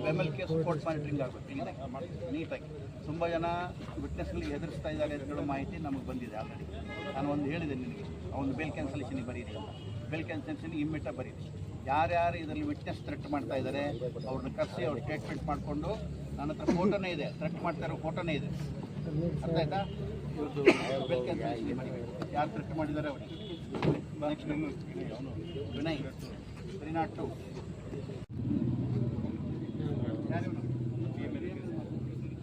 BEML case court monitoring ಆಗಬೇಕು ಕ್ಲೀನಾಗಿ ನೀಟಾಗಿ. ತುಂಬ ಜನ ವಿಟ್ನೆಸ್ಗಳಿಗೆ ಹೆದರಿಸ್ತಾ ಇದ್ದಾರೆ ಅಂತೇಳೋ ಮಾಹಿತಿ ನಮಗೆ ಬಂದಿದೆ ಆಲ್ರೆಡಿ. ನಾನು ಒಂದು ಹೇಳಿದೆ ನಿನಗೆ, ಒಂದು ಬೇಲ್ ಕ್ಯಾನ್ಸಲೇಷನ್ ಬರೀರಿ ಅಂತ. ಬೇಲ್ ಕ್ಯಾನ್ಸಲೇಷನ್ ಇಮ್ಮಿಡಿಯೇಟ್ ಬರೀರಿ. ಯಾರ್ಯಾರು ಇದರಲ್ಲಿ ವಿಟ್ನೆಸ್ ಥ್ರೆಟ್ ಮಾಡ್ತಾ ಇದ್ದಾರೆ ಅವ್ರನ್ನ ಕರೆಸಿ ಅವ್ರು ಸ್ಟೇಟ್ಮೆಂಟ್ ಮಾಡಿಕೊಂಡು, ನನ್ನ ಹತ್ರ ಫೋಟೋನೇ ಇದೆ, ಥ್ರೆಟ್ ಮಾಡ್ತಾ ಇರೋ ಫೋಟೋನೇ ಇದೆ. ಅರ್ಥ ಆಯ್ತಾ? ಇವತ್ತು ಬೇಲ್ ಕ್ಯಾನ್ಸಲೇಷನ್ ಬರೀಬೇಕು. ಯಾರು ಥ್ರೆಟ್ ಮಾಡಿದ್ದಾರೆ ಅವರಿಗೆ. ನೆಕ್ಸ್ಟ್ ವಿನಯ್ 302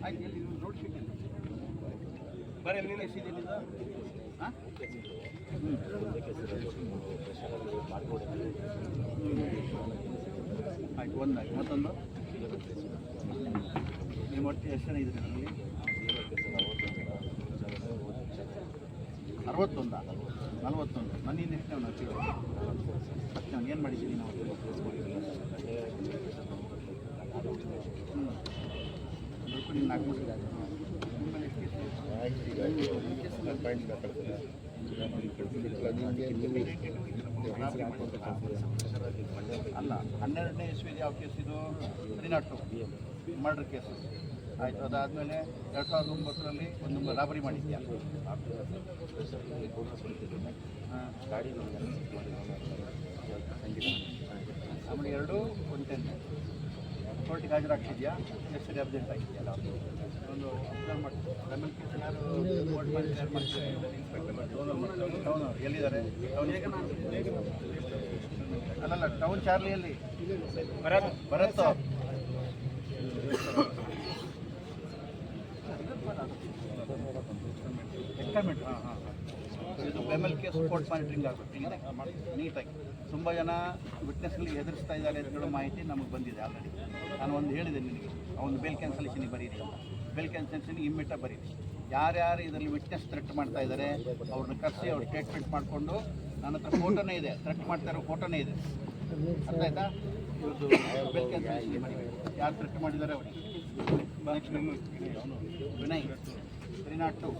ಆಯ್ತು. ಹೇಳಿ ರೋಡ್ ಶೀಟ್ ಬರೀ ನೀನು ಎಷ್ಟಿದ್ದೀನಿಂದ ಹಾಂ ಆಯ್ತು. ಒಂದಾಗಿ ಮತ್ತೊಂದು ನಿಮ್ಮ ಒಟ್ಟು ಎಷ್ಟು ಜನ ಇದ್ರಿ ಅದರಲ್ಲಿ? 61 41. ನನ್ನಿಂದ ಎಷ್ಟು ನಾವು ಕೇಳೋದು ಫಸ್ಟ್ ನಾನು ಏನು ಮಾಡಿದ್ದೀನಿ ನಾವು? ನಿಮ್ಗೆ 4 ಮಂದಿ ನಿಮ್ಮಲ್ಲಿ ಎಷ್ಟು ಅಲ್ಲ 12ನೇ ಇಸ್ವಿದು ಯಾವ ಕೇಸ್ ಇದು? 302 ಮರ್ಡರ್ ಕೇಸು ಆಯಿತು. ಅದಾದಮೇಲೆ 2009ರಲ್ಲಿ ಒಂದು ರಾಬರಿ ಮಾಡಿದ್ಯಾ? ಆಮೇಲೆ 2 110 ಕೋರ್ಟಿಗೆ ಹಾಜರಾಗ್ತಿದ್ಯಾ? ಎಷ್ಟು ಸರಿ ಅಬ್ಸೆಂಟ್ ಆಗಿದೆಯಲ್ಲ ಒಂದು ಅಬ್ಸರ್ವ್ ಮಾಡಿ. ಬೆಮೆಲ್ ಕೇಸ್ ಯಾರು ಕೋರ್ಟ್ ಮಾಡಿ ಯಾರು ಮಾಡ್ತಾರೆ? ಟೌನ್ ಎಲ್ಲಿದ್ದಾರೆ? ಟೌನ್ ಅಲ್ಲಲ್ಲ, ಟೌನ್ ಚಾರ್ಲಿಯಲ್ಲಿ ಬರತ್ತೋ ಎಕ್ಸ್ಪೆರಿಮೆಂಟ್. ಹಾಂ ಇದು ಬೆಮೆಲ್ ಕೇಸ್ ಕೋರ್ಟ್ ಮಾನಿಟರಿಂಗ್ ಆಗಬೇಕು ಕ್ಲೀನಾಗಿ ನೀಟಾಗಿ. ತುಂಬ ಜನ ವಿಟ್ನೆಸ್ಗಳಿಗೆ ಹೆದರಿಸ್ತಾ ಇದ್ದಾರೆ ಅಂತೇಳೋ ಮಾಹಿತಿ ನಮಗೆ ಬಂದಿದೆ ಆಲ್ರೆಡಿ. ನಾನು ಒಂದು ಹೇಳಿದೆ ನಿನಗೆ, ಒಂದು ಬೇಲ್ ಕ್ಯಾನ್ಸಲೇಷನ್ ಬರೀರಿ ಅಂತ. ಬೇಲ್ ಕ್ಯಾನ್ಸಲೇಷನ್ ಇಮ್ಮಿಡಿಯೇಟ್ ಬರೀರಿ. ಯಾರ್ಯಾರು ಇದರಲ್ಲಿ ವಿಟ್ನೆಸ್ ಥ್ರೆಟ್ ಮಾಡ್ತಾ ಇದ್ದಾರೆ ಅವ್ರನ್ನ ಕರೆಸಿ ಅವ್ರು ಸ್ಟೇಟ್ಮೆಂಟ್ ಮಾಡಿಕೊಂಡು, ನನ್ನ ಹತ್ರ ಫೋಟೋನೇ ಇದೆ, ಥ್ರೆಟ್ ಮಾಡ್ತಾ ಇರೋ ಫೋಟೋನೇ ಇದೆ. ಅರ್ಥ ಆಯ್ತಾ? ಇವತ್ತು ಬೇಲ್ ಕ್ಯಾನ್ಸಲೇಷನ್ ಬರೀಬೇಕು. ಯಾರು ಥ್ರೆಟ್ ಮಾಡಿದ್ದಾರೆ ಅವರಿಗೆ. ನೆಕ್ಸ್ಟ್ ವಿನಯ್ 302